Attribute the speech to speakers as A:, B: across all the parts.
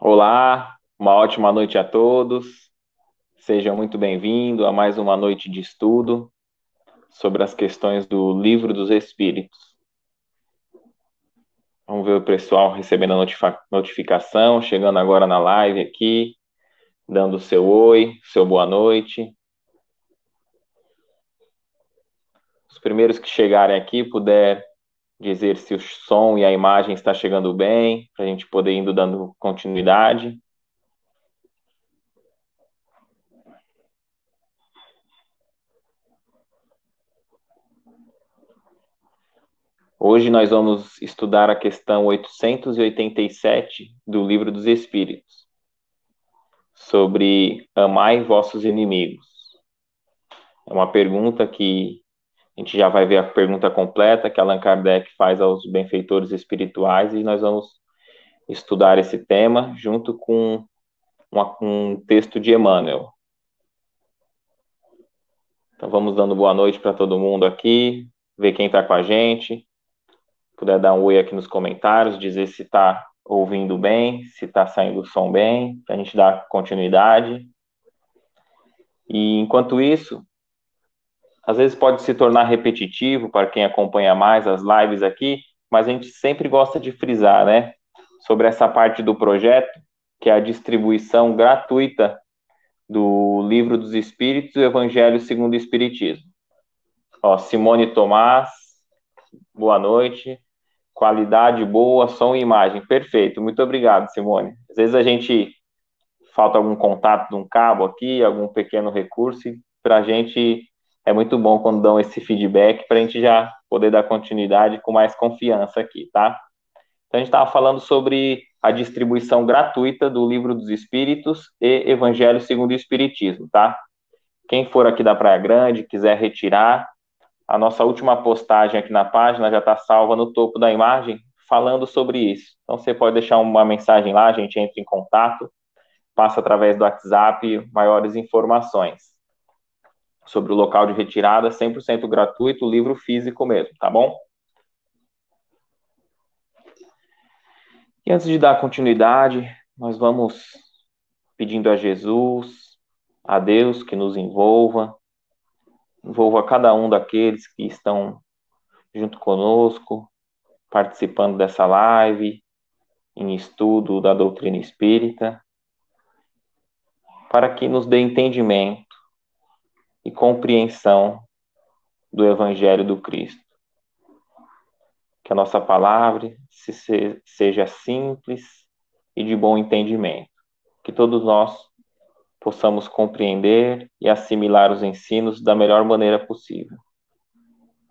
A: Olá, uma ótima noite a todos. Sejam muito bem-vindos a mais uma noite de estudo sobre as questões do Livro dos Espíritos. Vamos ver o pessoal recebendo a notificação, chegando agora na live aqui, dando o seu oi, seu boa noite. Os primeiros que chegarem aqui, puder dizer se o som e a imagem está chegando bem, para a gente poder indo dando continuidade. Hoje nós vamos estudar a questão 887 do Livro dos Espíritos, sobre amai vossos inimigos. É uma pergunta que a gente já vai ver a pergunta completa que Allan Kardec faz aos benfeitores espirituais, e nós vamos estudar esse tema junto com um texto de Emmanuel. Então vamos dando boa noite para todo mundo aqui, ver quem está com a gente. Puder dar um oi aqui nos comentários, dizer se está ouvindo bem, se está saindo o som bem, para a gente dar continuidade. E enquanto isso, às vezes pode se tornar repetitivo para quem acompanha mais as lives aqui, mas a gente sempre gosta de frisar, né, sobre essa parte do projeto, que é a distribuição gratuita do Livro dos Espíritos e o Evangelho segundo o Espiritismo. Ó, Simone Tomás, boa noite. Qualidade boa, som e imagem. Perfeito, muito obrigado, Simone. Às vezes a gente falta algum contato de um cabo aqui, algum pequeno recurso, e para a gente é muito bom quando dão esse feedback para a gente já poder dar continuidade com mais confiança aqui, tá? Então a gente estava falando sobre a distribuição gratuita do Livro dos Espíritos e Evangelho segundo o Espiritismo, tá? Quem for aqui da Praia Grande, quiser retirar, a nossa última postagem aqui na página já está salva no topo da imagem, falando sobre isso. Então você pode deixar uma mensagem lá, a gente entra em contato, passa através do WhatsApp maiores informações sobre o local de retirada, 100% gratuito, livro físico mesmo, tá bom? E antes de dar continuidade, nós vamos pedindo a Jesus, a Deus que nos envolva cada um daqueles que estão junto conosco, participando dessa live, em estudo da doutrina espírita, para que nos dê entendimento e compreensão do Evangelho do Cristo. Que a nossa palavra seja simples e de bom entendimento. Que todos nós possamos compreender e assimilar os ensinos da melhor maneira possível.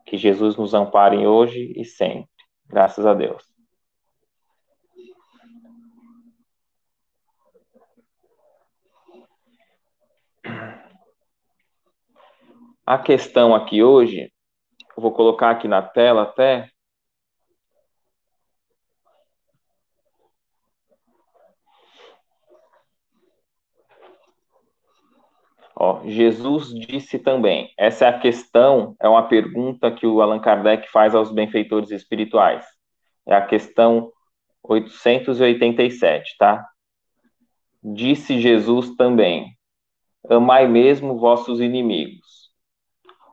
A: Que Jesus nos ampare hoje e sempre. Graças a Deus. A questão aqui hoje, eu vou colocar aqui na tela até. Ó, Jesus disse também. Essa é a questão, é uma pergunta que o Allan Kardec faz aos benfeitores espirituais. É a questão 887, tá? Disse Jesus também: amai mesmo vossos inimigos.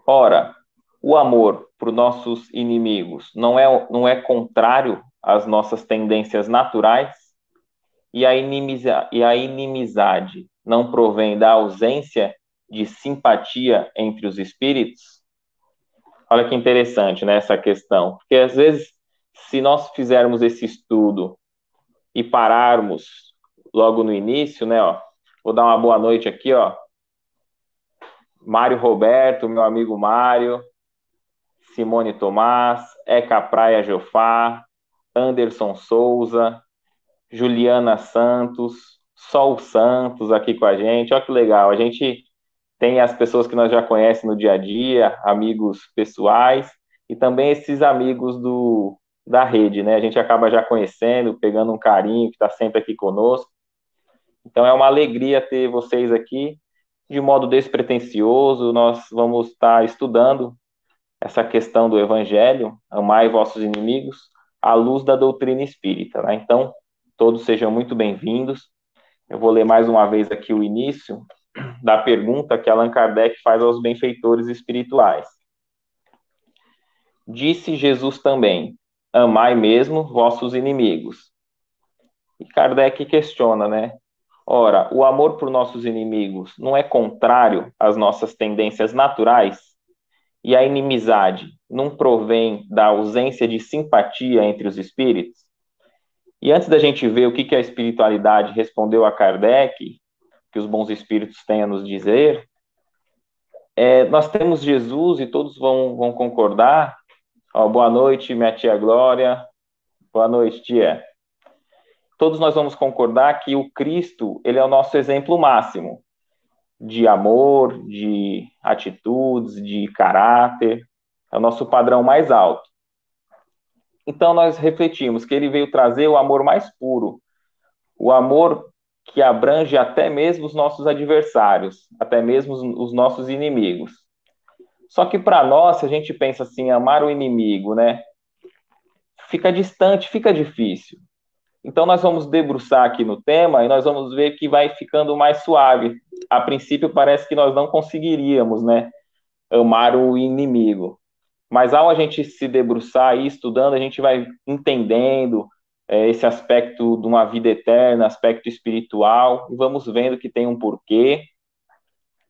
A: Ora, o amor por nossos inimigos não é contrário às nossas tendências naturais? E a inimizade não provém da ausência de simpatia entre os espíritos? Olha que interessante, né, essa questão. Porque às vezes, se nós fizermos esse estudo e pararmos logo no início, né, ó, vou dar uma boa noite aqui, ó, Mário Roberto, meu amigo Mário, Simone Tomás, Eca Praia Jofá, Anderson Souza, Juliana Santos, Sol Santos aqui com a gente. Olha que legal, a gente tem as pessoas que nós já conhecemos no dia a dia, amigos pessoais, e também esses amigos da rede, né? A gente acaba já conhecendo, pegando um carinho, que está sempre aqui conosco. Então é uma alegria ter vocês aqui, de modo despretensioso. Nós vamos estar estudando essa questão do Evangelho, amai vossos inimigos, à luz da doutrina espírita, né? Então, todos sejam muito bem-vindos. Eu vou ler mais uma vez aqui o início da pergunta que Allan Kardec faz aos benfeitores espirituais. Disse Jesus também: amai mesmo vossos inimigos. E Kardec questiona, né? Ora, o amor por nossos inimigos não é contrário às nossas tendências naturais? E a inimizade não provém da ausência de simpatia entre os espíritos? E antes da gente ver o que a espiritualidade respondeu a Kardec, que os bons espíritos têm a nos dizer, nós temos Jesus e todos vão concordar. Boa noite, minha tia Glória. Boa noite, tia. Todos nós vamos concordar que o Cristo, ele é o nosso exemplo máximo de amor, de atitudes, de caráter, é o nosso padrão mais alto. Então nós refletimos que ele veio trazer o amor mais puro, o amor que abrange até mesmo os nossos adversários, até mesmo os nossos inimigos. Só que para nós, se a gente pensa assim, amar o inimigo, né? Fica distante, fica difícil. Então nós vamos debruçar aqui no tema e nós vamos ver que vai ficando mais suave. A princípio parece que nós não conseguiríamos, né, amar o inimigo. Mas ao a gente se debruçar e estudando, a gente vai entendendo esse aspecto de uma vida eterna, aspecto espiritual, e vamos vendo que tem um porquê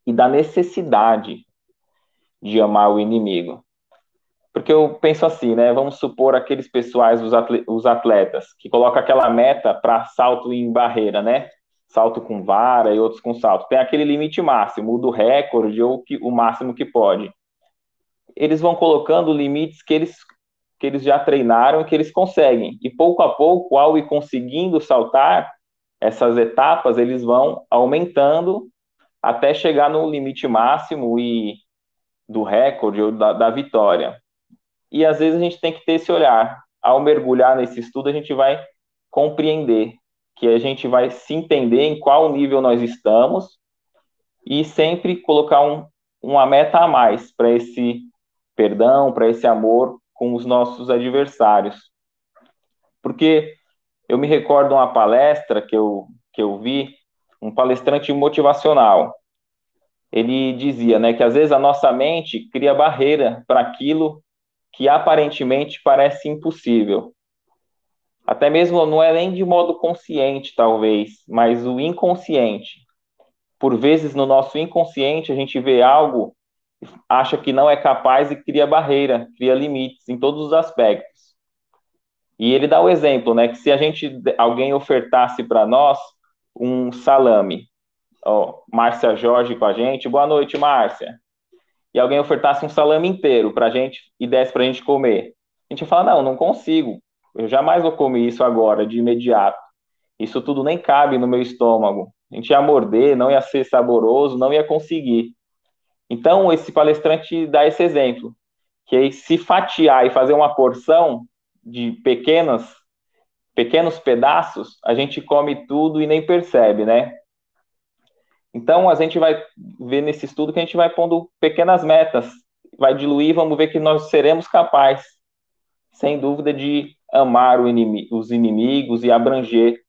A: e da necessidade de amar o inimigo. Porque eu penso assim, né? Vamos supor aqueles pessoais, os atletas, que colocam aquela meta para salto em barreira, né? Salto com vara e outros com salto. Tem aquele limite máximo, o do recorde ou o máximo que pode. Eles vão colocando limites que eles já treinaram e que eles conseguem. E pouco a pouco, ao ir conseguindo saltar essas etapas, eles vão aumentando até chegar no limite máximo e do recorde ou da vitória. E às vezes a gente tem que ter esse olhar. Ao mergulhar nesse estudo, a gente vai compreender, que a gente vai se entender em qual nível nós estamos e sempre colocar uma meta a mais para esse perdão, para esse amor com os nossos adversários. Porque eu me recordo de uma palestra que eu vi, um palestrante motivacional. Ele dizia, né, que às vezes a nossa mente cria barreira para aquilo que aparentemente parece impossível. Até mesmo não é nem de modo consciente, talvez, mas o inconsciente. Por vezes, no nosso inconsciente, a gente vê algo, acha que não é capaz e cria barreira, cria limites em todos os aspectos. E ele dá o exemplo, né, que se alguém ofertasse para nós um salame, Márcia Jorge com a gente, boa noite, Márcia, e alguém ofertasse um salame inteiro para a gente e desse para a gente comer, a gente ia falar, não consigo, eu jamais vou comer isso agora, de imediato. Isso tudo nem cabe no meu estômago. A gente ia morder, não ia ser saboroso, não ia conseguir. Então, esse palestrante dá esse exemplo, que é se fatiar e fazer uma porção de pequenos pedaços, a gente come tudo e nem percebe, né? Então, a gente vai ver nesse estudo que a gente vai pondo pequenas metas, vai diluir, vamos ver que nós seremos capazes, sem dúvida, de amar os inimigos e abranger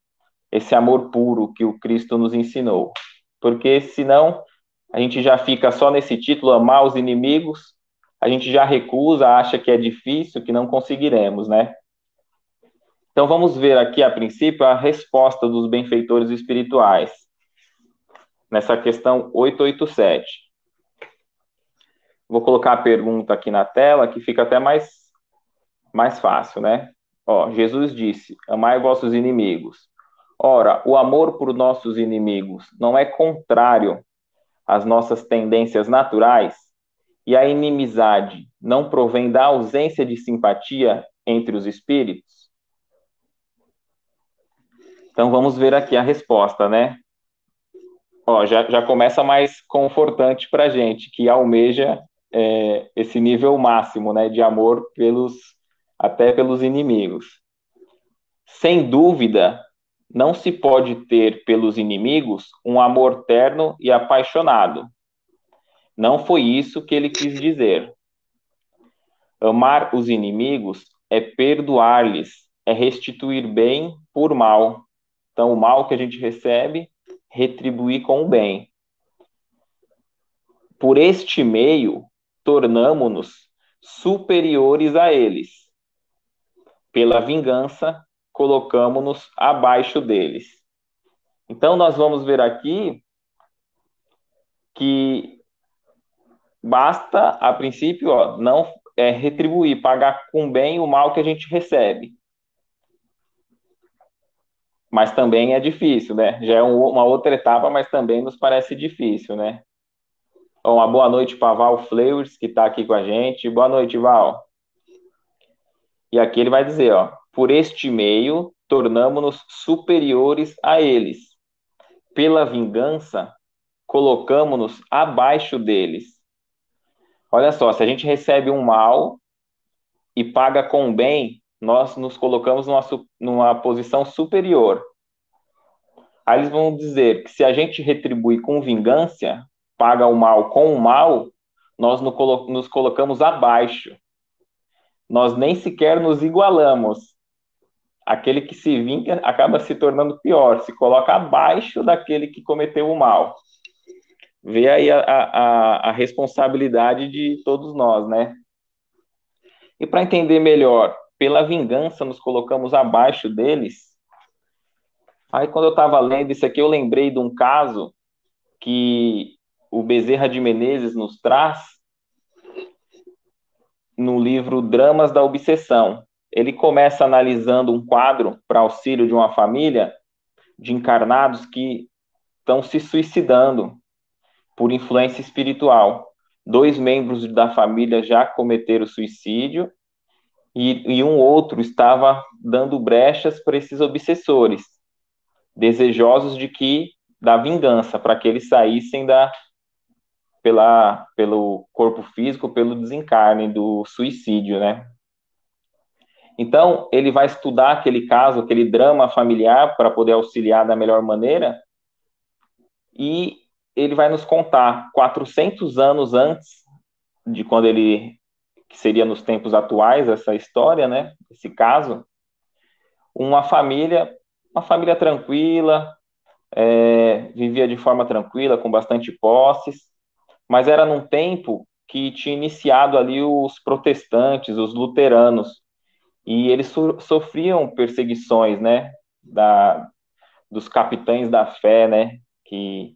A: esse amor puro que o Cristo nos ensinou. Porque senão a gente já fica só nesse título, amar os inimigos, a gente já recusa, acha que é difícil, que não conseguiremos, né? Então vamos ver aqui, a princípio, a resposta dos benfeitores espirituais nessa questão 887. Vou colocar a pergunta aqui na tela, que fica até mais fácil, né? Jesus disse, amai vossos inimigos. Ora, o amor por nossos inimigos não é contrário às nossas tendências naturais? E a inimizade não provém da ausência de simpatia entre os espíritos? Então vamos ver aqui a resposta, né? Já começa mais confortante para a gente, que almeja esse nível máximo, né, de amor até pelos inimigos. Sem dúvida, não se pode ter pelos inimigos um amor terno e apaixonado. Não foi isso que ele quis dizer. Amar os inimigos é perdoar-lhes, é restituir bem por mal. Então, o mal que a gente recebe, retribuir com o bem. Por este meio, tornamo-nos superiores a eles. Pela vingança, colocamo-nos abaixo deles. Então, nós vamos ver aqui que basta, a princípio, não retribuir, pagar com bem o mal que a gente recebe. Mas também é difícil, né? Já é uma outra etapa, mas também nos parece difícil, né? Então, uma boa noite para Val Flowers, que está aqui com a gente. Boa noite, Val. E aqui ele vai dizer, por este meio, tornamo-nos superiores a eles. Pela vingança, colocamo-nos abaixo deles. Olha só, se a gente recebe um mal e paga com bem, nós nos colocamos numa posição superior. Aí eles vão dizer que se a gente retribui com vingança, paga o mal com o mal, nós nos colocamos abaixo. Nós nem sequer nos igualamos. Aquele que se vinga acaba se tornando pior, se coloca abaixo daquele que cometeu o mal. Vê aí a responsabilidade de todos nós, né? E para entender melhor, pela vingança nos colocamos abaixo deles. Aí quando eu estava lendo isso aqui, eu lembrei de um caso que o Bezerra de Menezes nos traz no livro Dramas da Obsessão. Ele começa analisando um quadro para auxílio de uma família de encarnados que estão se suicidando por influência espiritual. 2 membros da família já cometeram suicídio e um outro estava dando brechas para esses obsessores, desejosos da vingança, para que eles saíssem pelo corpo físico, pelo desencarne do suicídio, né? Então, ele vai estudar aquele caso, aquele drama familiar, para poder auxiliar da melhor maneira, e ele vai nos contar 400 anos antes de quando que seria nos tempos atuais, essa história, né? Esse caso, uma família tranquila, vivia de forma tranquila, com bastante posses, mas era num tempo que tinha iniciado ali os protestantes, os luteranos, e eles sofriam perseguições, né? Dos capitães da fé, né? Que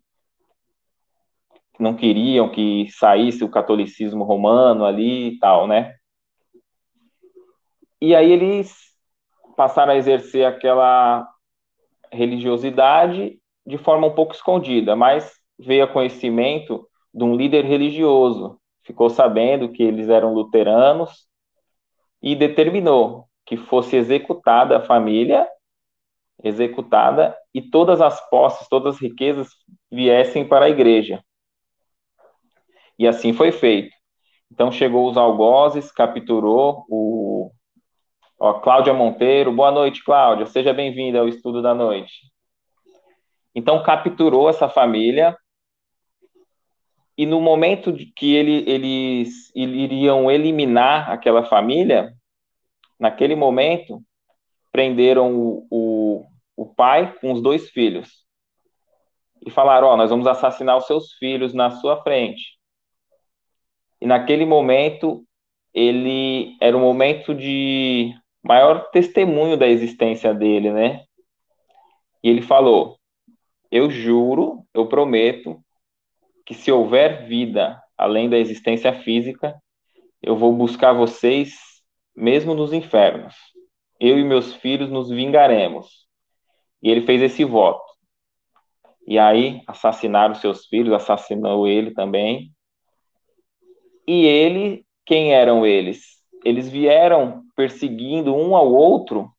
A: não queriam que saísse o catolicismo romano ali e tal, né? E aí eles passaram a exercer aquela religiosidade de forma um pouco escondida, mas veio a conhecimento de um líder religioso, ficou sabendo que eles eram luteranos e determinou que fosse executada a família, executada, e todas as posses, todas as riquezas viessem para a igreja. E assim foi feito. Então chegou os algozes, capturou Cláudia Monteiro. Boa noite, Cláudia. Seja bem-vinda ao estudo da noite. Então capturou essa família e no momento de que eles iriam eliminar aquela família, naquele momento prenderam o pai com os 2 filhos e falaram: nós vamos assassinar os seus filhos na sua frente. E naquele momento ele era um momento de maior testemunho da existência dele, né? E ele falou: eu juro, eu prometo que se houver vida além da existência física, eu vou buscar vocês mesmo nos infernos. Eu e meus filhos nos vingaremos. E ele fez esse voto. E aí assassinaram seus filhos, assassinou ele também. E quem eram eles? Eles vieram perseguindo um ao outro,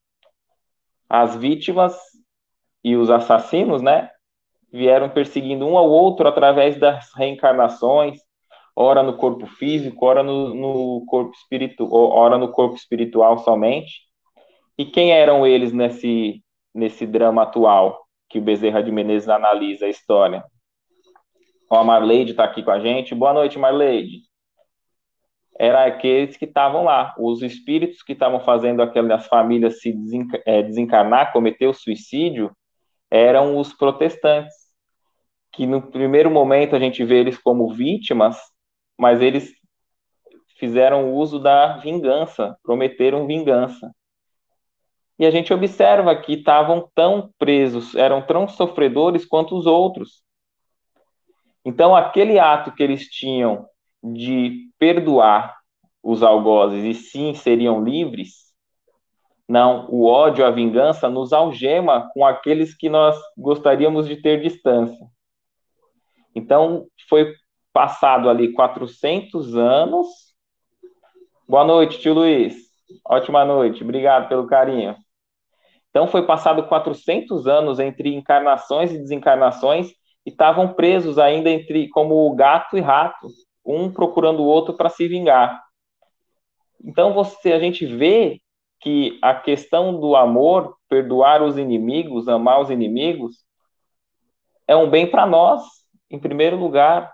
A: as vítimas e os assassinos, né? Vieram perseguindo um ao outro através das reencarnações, ora no corpo físico, ora no corpo espiritual, ora no corpo espiritual somente. E quem eram eles nesse drama atual que o Bezerra de Menezes analisa a história? A Marleide está aqui com a gente. Boa noite, Marleide. Eram aqueles que estavam lá, os espíritos que estavam fazendo aquelas famílias se desencarnar, cometer o suicídio, eram os protestantes. que no primeiro momento a gente vê eles como vítimas, mas eles fizeram uso da vingança, prometeram vingança. E a gente observa que estavam tão presos, eram tão sofredores quanto os outros. Então, aquele ato que eles tinham de perdoar os algozes e sim seriam livres, não, o ódio, a vingança nos algema com aqueles que nós gostaríamos de ter distância. Então, foi passado ali 400 anos. Boa noite, tio Luiz. Ótima noite, obrigado pelo carinho. Então, foi passado 400 anos entre encarnações e desencarnações e estavam presos ainda entre como gato e rato, um procurando o outro para se vingar. Então, a gente vê que a questão do amor, perdoar os inimigos, amar os inimigos, é um bem para nós, em primeiro lugar.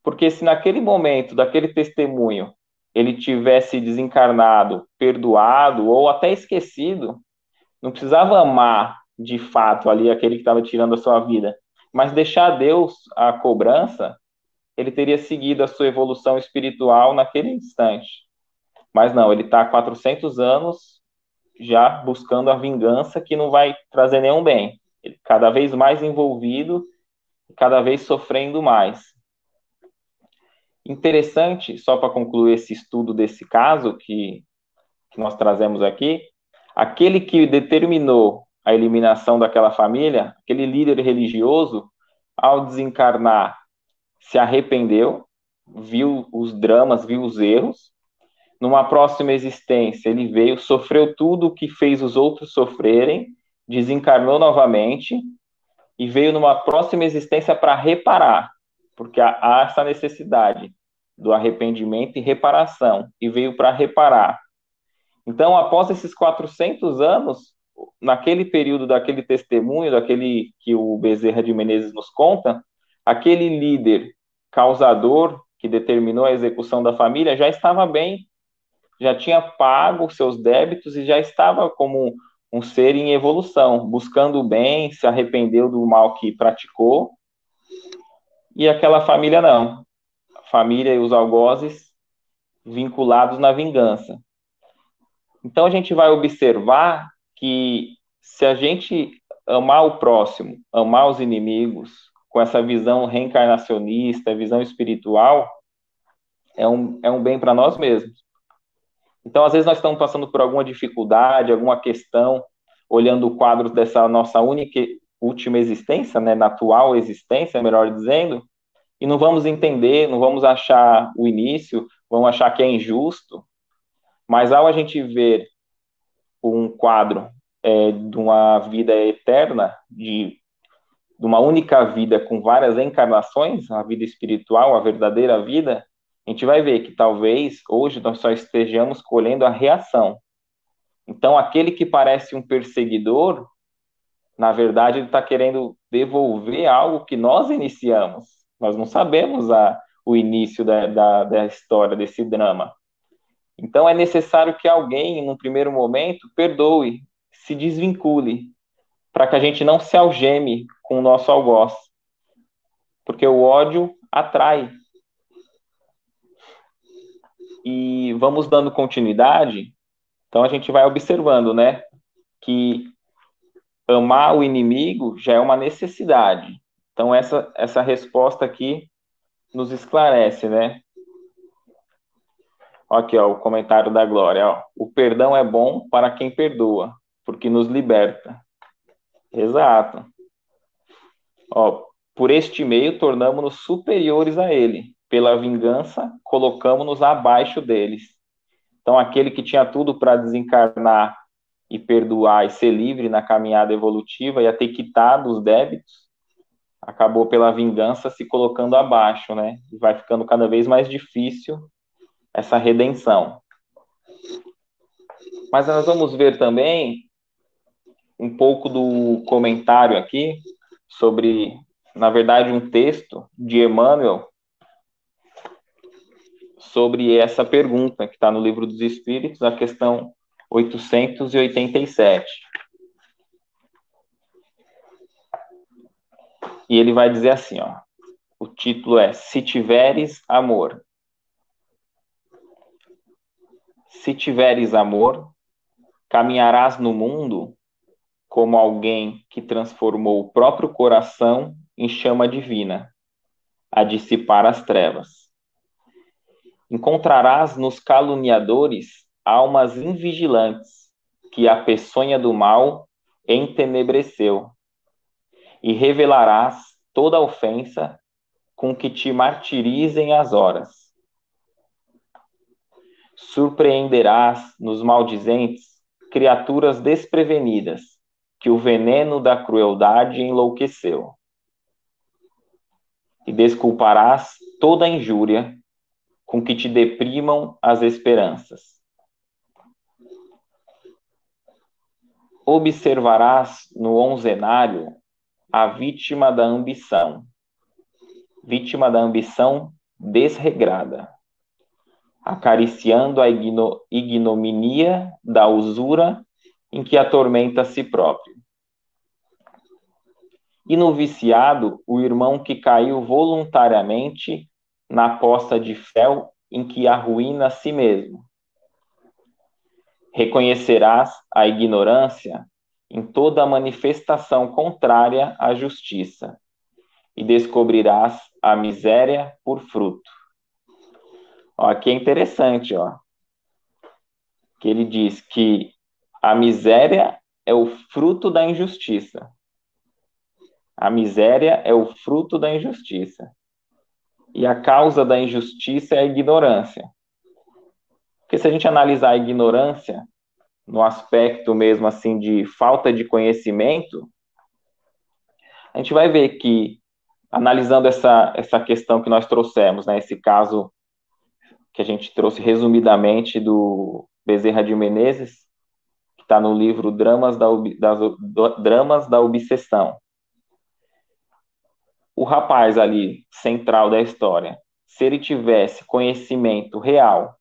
A: Porque se naquele momento, daquele testemunho, ele tivesse desencarnado, perdoado ou até esquecido, não precisava amar de fato ali aquele que estava tirando a sua vida, mas deixar a Deus a cobrança, ele teria seguido a sua evolução espiritual naquele instante. Mas não, ele está há 400 anos já buscando a vingança que não vai trazer nenhum bem. Ele cada vez mais envolvido, cada vez sofrendo mais. Interessante, só para concluir esse estudo desse caso que nós trazemos aqui, aquele que determinou a eliminação daquela família, aquele líder religioso, ao desencarnar, se arrependeu, viu os dramas, viu os erros. Numa próxima existência, ele veio, sofreu tudo o que fez os outros sofrerem, desencarnou novamente e veio numa próxima existência para reparar, porque há essa necessidade do arrependimento e reparação, e veio para reparar. Então, após esses 400 anos, naquele período daquele testemunho, daquele que o Bezerra de Menezes nos conta, aquele líder causador que determinou a execução da família já estava bem, já tinha pago seus débitos e já estava como um ser em evolução, buscando o bem, se arrependeu do mal que praticou, e aquela família não. A família e os algozes vinculados na vingança. Então a gente vai observar que se a gente amar o próximo, amar os inimigos, com essa visão reencarnacionista, visão espiritual, é um bem para nós mesmos. Então, às vezes, nós estamos passando por alguma dificuldade, alguma questão, olhando o quadro dessa nossa última existência, né, na atual existência, melhor dizendo, e não vamos entender, não vamos achar o início, vamos achar que é injusto, mas ao a gente ver um quadro de uma vida eterna, de uma única vida com várias encarnações, a vida espiritual, a verdadeira vida, a gente vai ver que talvez hoje nós só estejamos colhendo a reação. Então, aquele que parece um perseguidor, na verdade, ele está querendo devolver algo que nós iniciamos. Nós não sabemos o início da história, desse drama. Então, é necessário que alguém, num primeiro momento, perdoe, se desvincule, para que a gente não se algeme com o nosso algoz. Porque o ódio atrai. E vamos dando continuidade, então a gente vai observando, né, que amar o inimigo já é uma necessidade. Então essa resposta aqui nos esclarece, né? Aqui, ó, o comentário da Glória, ó. O perdão é bom para quem perdoa, porque nos liberta. Exato. Ó, por este meio tornamo-nos superiores a ele. Pela vingança, colocamo-nos abaixo deles. Então, aquele que tinha tudo para desencarnar e perdoar e ser livre na caminhada evolutiva e a ter quitado os débitos, acabou pela vingança se colocando abaixo, né? E vai ficando cada vez mais difícil essa redenção. Mas nós vamos ver também um pouco do comentário aqui sobre, na verdade, um texto de Emmanuel sobre essa pergunta que está no Livro dos Espíritos, a questão 887. E ele vai dizer assim, ó, o título é Se Tiveres Amor. Se tiveres amor, caminharás no mundo como alguém que transformou o próprio coração em chama divina, a dissipar as trevas. Encontrarás nos caluniadores almas invigilantes, que a peçonha do mal entenebreceu, e revelarás toda ofensa com que te martirizem as horas. Surpreenderás nos maldizentes criaturas desprevenidas, que o veneno da crueldade enlouqueceu. E desculparás toda injúria com que te deprimam as esperanças. Observarás no onzenário a vítima da ambição desregrada, acariciando a ignominia da usura em que atormenta a si próprio. E no viciado, o irmão que caiu voluntariamente na poça de fel em que arruína a si mesmo. Reconhecerás a ignorância em toda a manifestação contrária à justiça, e descobrirás a miséria por fruto. Ó, aqui é interessante, ó, que ele diz que a miséria é o fruto da injustiça. A miséria é o fruto da injustiça. E a causa da injustiça é a ignorância. Porque se a gente analisar a ignorância no aspecto mesmo assim de falta de conhecimento, a gente vai ver que, analisando essa questão que nós trouxemos, né, esse caso que a gente trouxe resumidamente do Bezerra de Menezes, que está no livro Dramas da Obsessão. O rapaz ali, central da história, se ele tivesse conhecimento real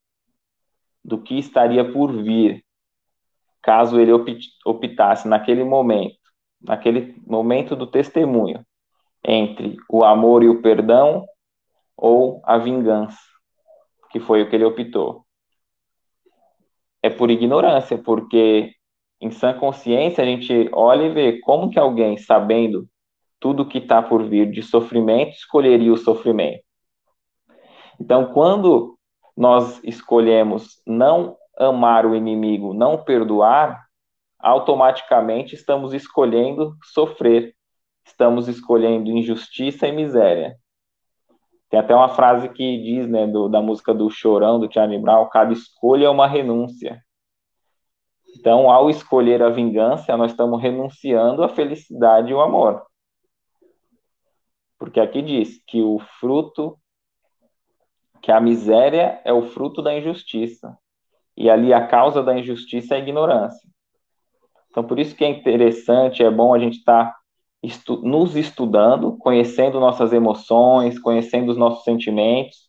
A: do que estaria por vir, caso ele optasse naquele momento do testemunho, entre o amor e o perdão ou a vingança, que foi o que ele optou. É por ignorância, porque em sã consciência a gente olha e vê como que alguém, sabendo tudo que está por vir de sofrimento, escolheria o sofrimento. Então, quando nós escolhemos não amar o inimigo, não perdoar, automaticamente estamos escolhendo sofrer, estamos escolhendo injustiça e miséria. Tem até uma frase que diz, né, da música do Chorão, do Charlie Brown, cada escolha é uma renúncia. Então, ao escolher a vingança, nós estamos renunciando à felicidade e ao amor. Porque aqui diz que que a miséria é o fruto da injustiça. E ali a causa da injustiça é a ignorância. Então, por isso que é interessante, é bom a gente estar nos estudando, conhecendo nossas emoções, conhecendo os nossos sentimentos,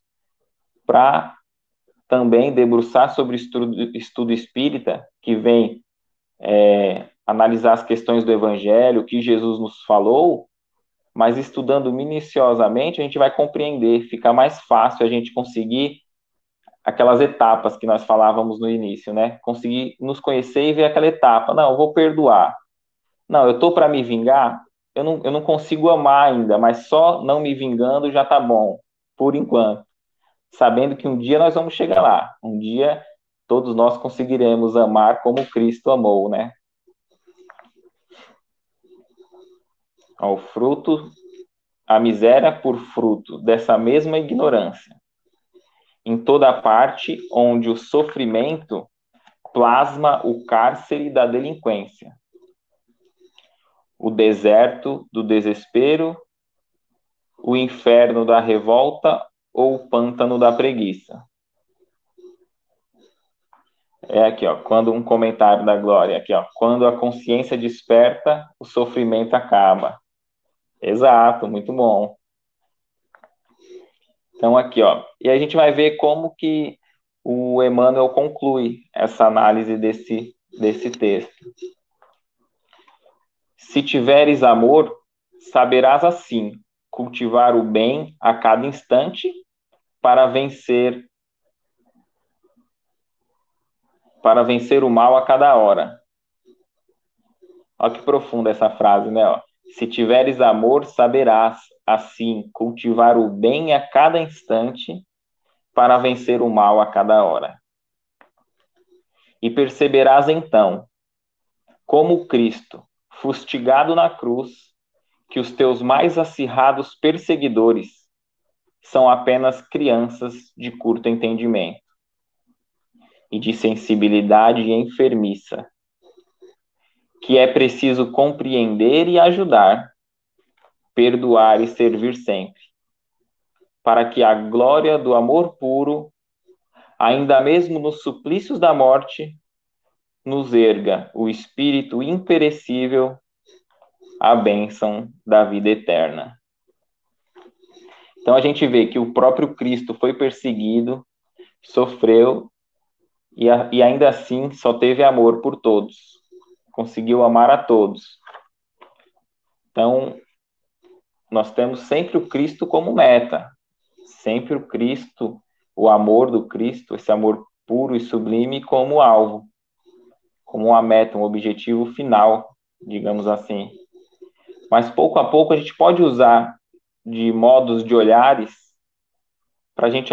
A: para também debruçar sobre o estudo espírita, que vem analisar as questões do Evangelho, o que Jesus nos falou, mas estudando minuciosamente, a gente vai compreender, fica mais fácil a gente conseguir aquelas etapas que nós falávamos no início, né? Conseguir nos conhecer e ver aquela etapa. Não, eu vou perdoar. Não, eu tô para me vingar, eu não consigo amar ainda, mas só não me vingando já tá bom, por enquanto. Sabendo que um dia nós vamos chegar lá. Um dia todos nós conseguiremos amar como Cristo amou, né? O fruto, a miséria por fruto dessa mesma ignorância. Em toda parte onde o sofrimento plasma o cárcere da delinquência, o deserto do desespero, o inferno da revolta ou o pântano da preguiça. É aqui, ó, quando um comentário da Glória, aqui, ó, quando a consciência desperta, o sofrimento acaba. Exato, muito bom. Então aqui, ó, e a gente vai ver como que o Emmanuel conclui essa análise desse texto. Se tiveres amor, saberás assim cultivar o bem a cada instante para vencer o mal a cada hora. Olha que profunda essa frase, né? Ó. Se tiveres amor, saberás assim cultivar o bem a cada instante para vencer o mal a cada hora. E perceberás então, como Cristo, fustigado na cruz, que os teus mais acirrados perseguidores são apenas crianças de curto entendimento e de sensibilidade enfermiça, que é preciso compreender e ajudar, perdoar e servir sempre, para que a glória do amor puro, ainda mesmo nos suplícios da morte, nos erga o espírito imperecível, a bênção da vida eterna. Então a gente vê que o próprio Cristo foi perseguido, sofreu e ainda assim só teve amor por todos. Conseguiu amar a todos. Então, nós temos sempre o Cristo como meta. Sempre o Cristo, o amor do Cristo, esse amor puro e sublime como alvo, como uma meta, um objetivo final, digamos assim. Mas pouco a pouco a gente pode usar de modos de olhares para a gente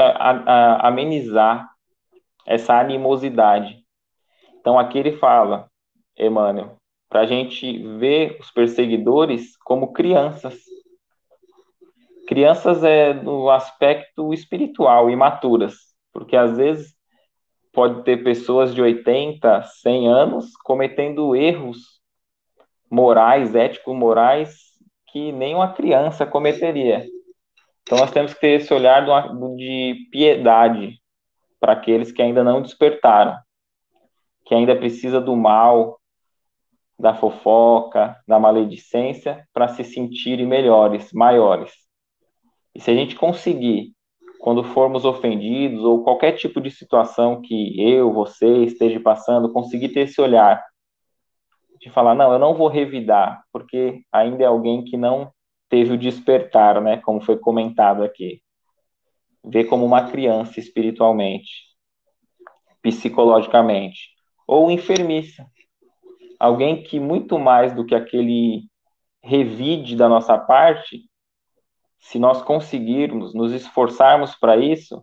A: amenizar essa animosidade. Então aqui ele fala, Emmanuel, para a gente ver os perseguidores como crianças. Crianças é no aspecto espiritual, imaturas, porque às vezes pode ter pessoas de 80, 100 anos cometendo erros morais, ético-morais, que nem uma criança cometeria. Então nós temos que ter esse olhar de piedade para aqueles que ainda não despertaram, que ainda precisa do mal, da fofoca, da maledicência, para se sentirem melhores, maiores. E se a gente conseguir, quando formos ofendidos, ou qualquer tipo de situação que eu, você esteja passando, conseguir ter esse olhar de falar, não, eu não vou revidar, porque ainda é alguém que não teve o despertar, né, como foi comentado aqui. Ver como uma criança espiritualmente, psicologicamente, ou enfermiça. Alguém que muito mais do que aquele revide da nossa parte, se nós conseguirmos nos esforçarmos para isso,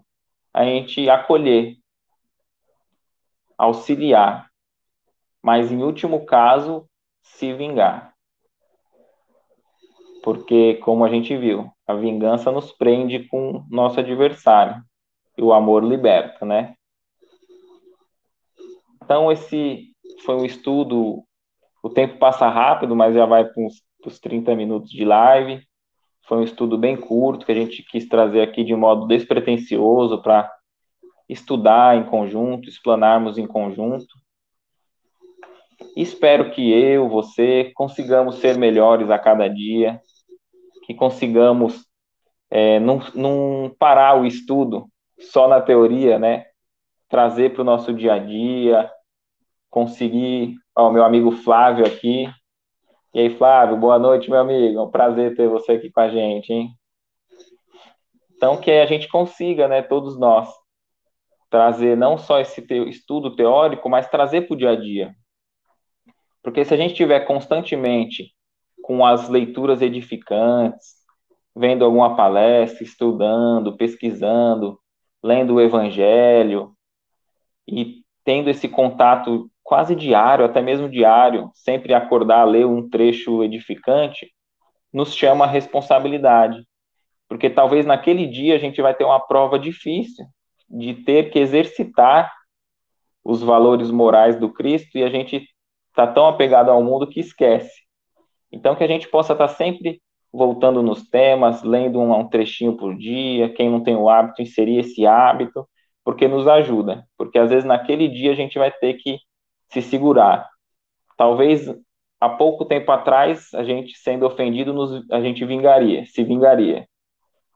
A: a gente acolher, auxiliar, mas em último caso, se vingar. Porque, como a gente viu, a vingança nos prende com nosso adversário e o amor liberta, né? Então, esse foi um estudo. O tempo passa rápido, mas já vai para os 30 minutos de live. Foi um estudo bem curto que a gente quis trazer aqui de modo despretensioso para estudar em conjunto, explanarmos em conjunto. Espero que eu, você, consigamos ser melhores a cada dia, que consigamos não parar o estudo só na teoria, né? Trazer para o nosso dia a dia, conseguir. Ó, meu amigo Flávio aqui. E aí, Flávio, boa noite, meu amigo. É um prazer ter você aqui com a gente, hein? Então, que a gente consiga, né, todos nós, trazer não só esse estudo teórico, mas trazer para o dia a dia. Porque se a gente estiver constantemente com as leituras edificantes, vendo alguma palestra, estudando, pesquisando, lendo o Evangelho e tendo esse contato quase diário, até mesmo diário, sempre acordar, ler um trecho edificante, nos chama a responsabilidade. Porque talvez naquele dia a gente vai ter uma prova difícil de ter que exercitar os valores morais do Cristo e a gente está tão apegado ao mundo que esquece. Então, que a gente possa estar sempre voltando nos temas, lendo um trechinho por dia, quem não tem o hábito, inserir esse hábito, porque nos ajuda. Porque às vezes naquele dia a gente vai ter que se segurar. Talvez há pouco tempo atrás, a gente sendo ofendido, a gente se vingaria.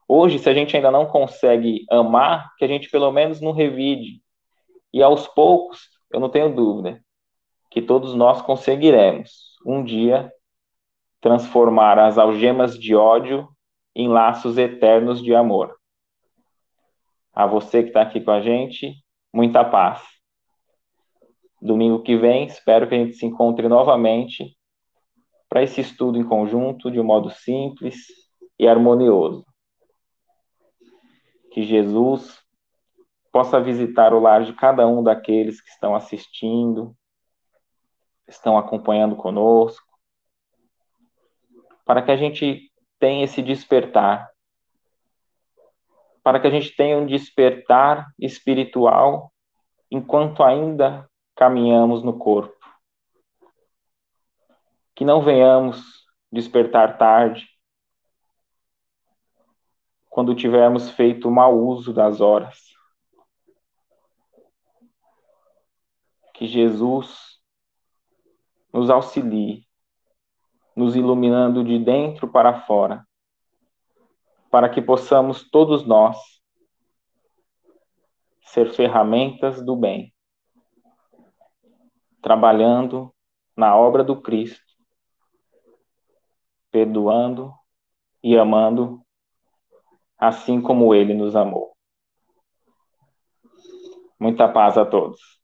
A: Hoje, se a gente ainda não consegue amar, que a gente pelo menos não revide. E aos poucos, eu não tenho dúvida, que todos nós conseguiremos, um dia, transformar as algemas de ódio em laços eternos de amor. A você que está aqui com a gente, muita paz. Domingo que vem, espero que a gente se encontre novamente para esse estudo em conjunto, de um modo simples e harmonioso. Que Jesus possa visitar o lar de cada um daqueles que estão assistindo, estão acompanhando conosco, para que a gente tenha esse despertar, para que a gente tenha um despertar espiritual enquanto ainda caminhamos no corpo. Que não venhamos despertar tarde, quando tivermos feito mau uso das horas. Que Jesus nos auxilie, nos iluminando de dentro para fora, para que possamos todos nós ser ferramentas do bem, trabalhando na obra do Cristo, perdoando e amando, assim como Ele nos amou. Muita paz a todos.